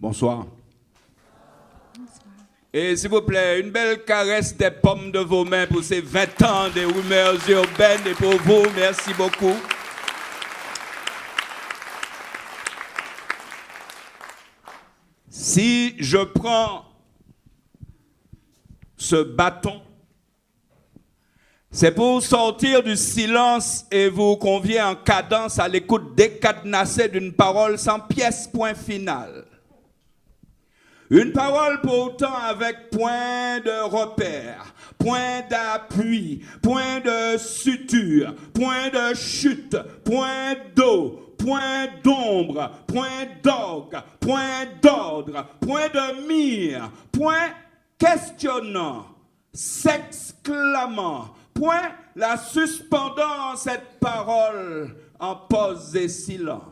Bonsoir. Et s'il vous plaît, une belle caresse des pommes de vos mains pour ces 20 ans des rumeurs urbaines et pour vous, merci beaucoup. Si je prends ce bâton, c'est pour sortir du silence et vous convier en cadence à l'écoute décadenassée d'une parole sans pièce, point final. Une parole pourtant avec point de repère, point d'appui, point de suture, point de chute, point d'eau, point d'ombre, point d'orgue, point d'ordre, point de mire, point questionnant, s'exclamant, point la suspendant cette parole en pause et silence.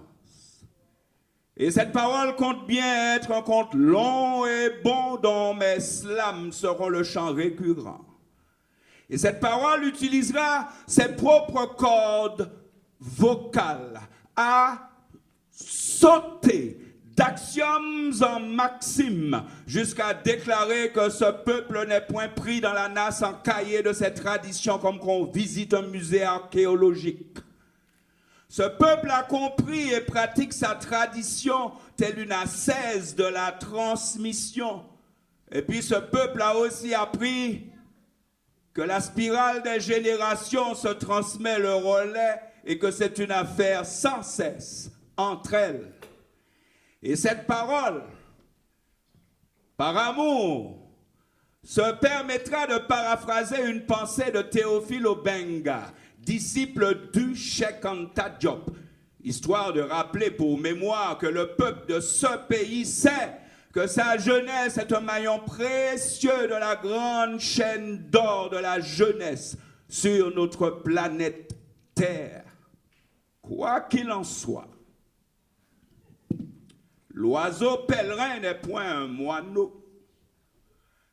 Et cette parole compte bien être un conte long et bon dont mes slams seront le chant récurrent. Et cette parole utilisera ses propres cordes vocales à sauter d'axiomes en maximes jusqu'à déclarer que ce peuple n'est point pris dans la nasse en cahier de ses traditions comme qu'on visite un musée archéologique. Ce peuple a compris et pratique sa tradition telle une ascèse de la transmission. Et puis ce peuple a aussi appris que la spirale des générations se transmet le relais et que c'est une affaire sans cesse entre elles. Et cette parole, par amour, se permettra de paraphraser une pensée de Théophile Obenga, disciple du Cheikh Anta Diop, histoire de rappeler pour mémoire que le peuple de ce pays sait que sa jeunesse est un maillon précieux de la grande chaîne d'or de la jeunesse sur notre planète Terre. Quoi qu'il en soit, l'oiseau pèlerin n'est point un moineau.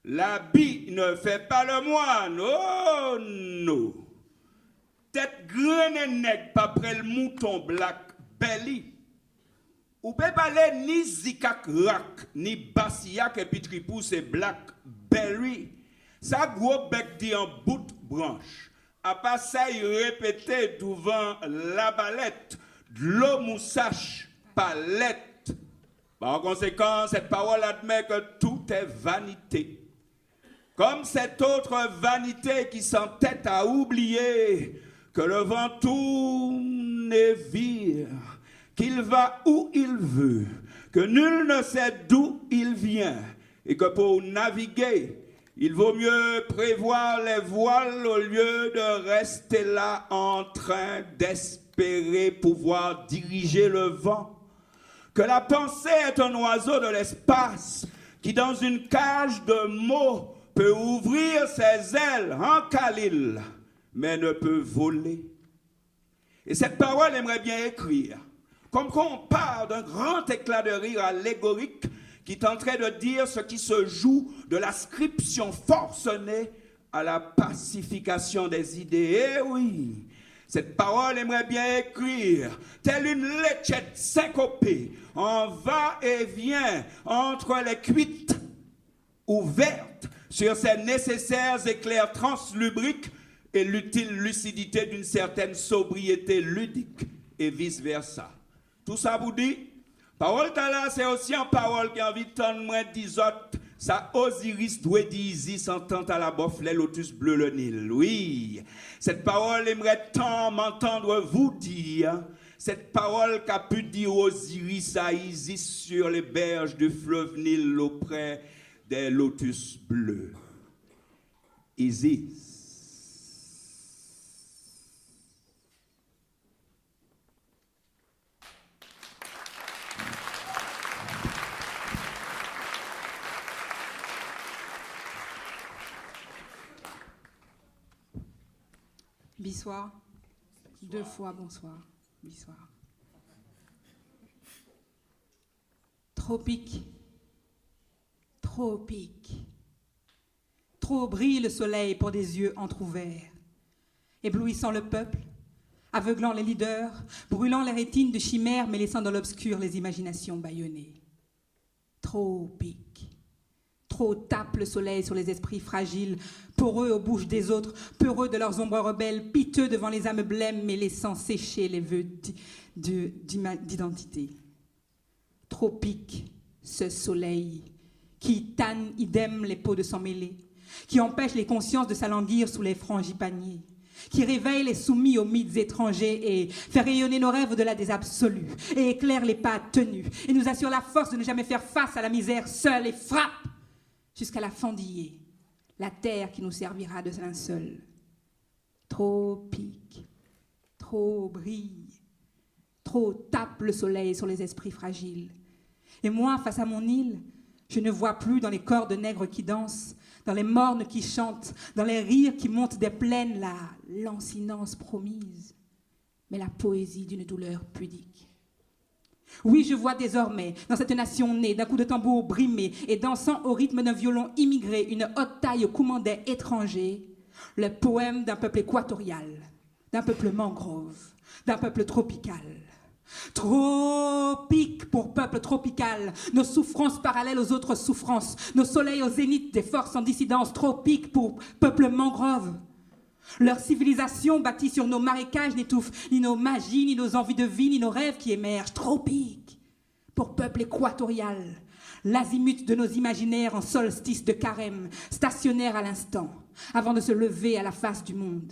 L'habit ne fait pas le moine, oh non. Tête graine nègre, pas près le mouton black belly. Ou peut parler ni zikak rak, ni basiak et puis tripou c'est blackberry. Ça gros bec dit en bout de branche. À part ça, il répétait devant la balette, de l'eau moustache, palette. En conséquence, cette parole admet que tout est vanité. Comme cette autre vanité qui s'entête à oublier que le vent tourne et vire, qu'il va où il veut, que nul ne sait d'où il vient, et que pour naviguer, il vaut mieux prévoir les voiles au lieu de rester là en train d'espérer pouvoir diriger le vent. Que la pensée est un oiseau de l'espace qui, dans une cage de mots, peut ouvrir ses ailes en Khalil, mais ne peut voler. Et cette parole aimerait bien écrire, comme qu'on part d'un grand éclat de rire allégorique qui tenterait de dire ce qui se joue de l'ascription forcenée à la pacification des idées. Eh oui, cette parole aimerait bien écrire, telle une léchette syncopée, en va-et-vient entre les cuites ouvertes sur ces nécessaires éclairs translubriques et l'utile lucidité d'une certaine sobriété ludique et vice-versa. Tout ça vous dit? Parole tala, c'est aussi une parole qui a envie de tendre moins d'isote. Ça Osiris doit dire Isis entend à la bof les lotus bleus le Nil. Oui, cette parole aimerait tant m'entendre vous dire. Cette parole qu'a pu dire Osiris à Isis sur les berges du fleuve Nil auprès des lotus bleus. Isis. Bissoir. Deux fois bonsoir. Bissoir. Tropique. Tropique. Trop brille le soleil pour des yeux entr'ouverts, éblouissant le peuple, aveuglant les leaders, brûlant les rétines de chimères mais laissant dans l'obscur les imaginations bâillonnées. trop pique. Trop tape le soleil sur les esprits fragiles, poreux aux bouches des autres, peureux de leurs ombres rebelles, piteux devant les âmes blêmes, mais laissant sécher les vœux d'identité. Trop pique ce soleil qui tanne idem les peaux de s'en mêler, qui empêche les consciences de s'alanguir sous les frangipaniers, qui réveille les soumis aux mythes étrangers et fait rayonner nos rêves au-delà des absolus, et éclaire les pas tenus, et nous assure la force de ne jamais faire face à la misère seule et frappe jusqu'à la fendiller, la terre qui nous servira de linceul. Trop pique, trop brille, trop tape le soleil sur les esprits fragiles. Et moi, face à mon île, je ne vois plus dans les corps de nègres qui dansent, dans les mornes qui chantent, dans les rires qui montent des plaines, la lancinance promise, mais la poésie d'une douleur pudique. Oui, je vois désormais, dans cette nation née d'un coup de tambour brimé et dansant au rythme d'un violon immigré, une haute taille au coumandet étranger, le poème d'un peuple équatorial, d'un peuple mangrove, d'un peuple tropical. Tropique pour peuple tropical, nos souffrances parallèles aux autres souffrances, nos soleils au zénith des forces en dissidence. Tropique pour peuple mangrove. Leur civilisation bâtie sur nos marécages n'étouffe ni nos magies, ni nos envies de vie, ni nos rêves qui émergent. Tropique pour peuple équatorial, l'azimut de nos imaginaires en solstice de carême, stationnaire à l'instant, avant de se lever à la face du monde.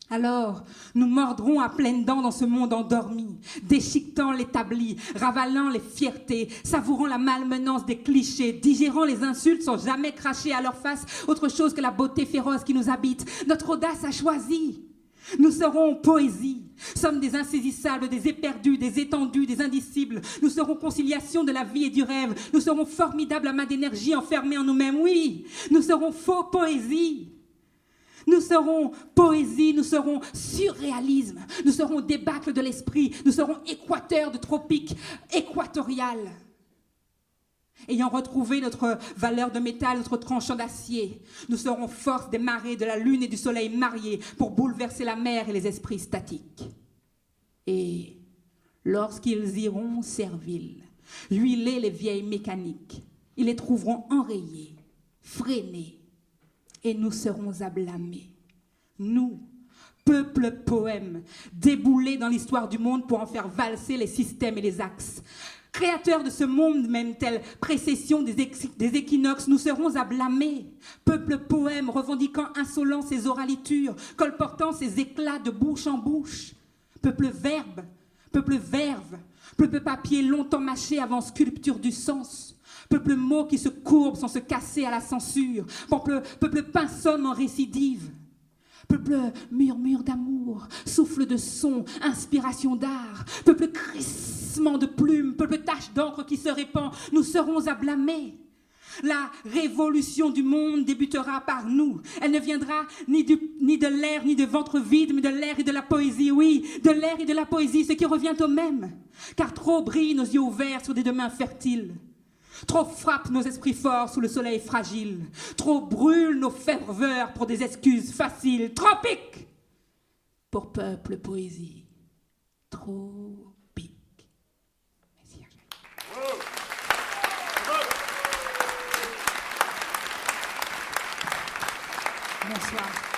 Alors, nous mordrons à pleines dents dans ce monde endormi, déchiquetant l'établi, ravalant les fiertés, savourant la malmenance des clichés, digérant les insultes sans jamais cracher à leur face autre chose que la beauté féroce qui nous habite. Notre audace a choisi. Nous serons poésie, sommes des insaisissables, des éperdus, des étendus, des indicibles. Nous serons conciliation de la vie et du rêve. Nous serons formidables amas d'énergie enfermés en nous-mêmes. Oui, nous serons faux poésie. Nous serons poésie, nous serons surréalisme, nous serons débâcle de l'esprit, nous serons équateur de tropique équatorial. Ayant retrouvé notre valeur de métal, notre tranchant d'acier, nous serons force des marées, de la lune et du soleil mariés pour bouleverser la mer et les esprits statiques. Et lorsqu'ils iront serviles, huiler les vieilles mécaniques, ils les trouveront enrayées, freinées, et nous serons à blâmer. Nous, peuple poème, déboulés dans l'histoire du monde pour en faire valser les systèmes et les axes. Créateurs de ce monde même, telle précession des équinoxes, nous serons à blâmer. Peuple poème, revendiquant insolent ses oralitures, colportant ses éclats de bouche en bouche. Peuple verbe, peuple verve, peuple papier longtemps mâché avant sculpture du sens. Peuple mot qui se courbe sans se casser à la censure. Peuple pinsomme en récidive. Peuple murmure d'amour, souffle de son, inspiration d'art. Peuple crissement de plumes, peuple tache d'encre qui se répand. Nous serons à blâmer. La révolution du monde débutera par nous. Elle ne viendra ni de l'air, ni de ventre vide, mais de l'air et de la poésie. Oui, de l'air et de la poésie, ce qui revient au même. Car trop brillent nos yeux ouverts sur des demains fertiles. Trop frappent nos esprits forts sous le soleil fragile. Trop brûlent nos ferveurs pour des excuses faciles. Trop pique pour peuple poésie. Trop pique. Merci. Bonsoir.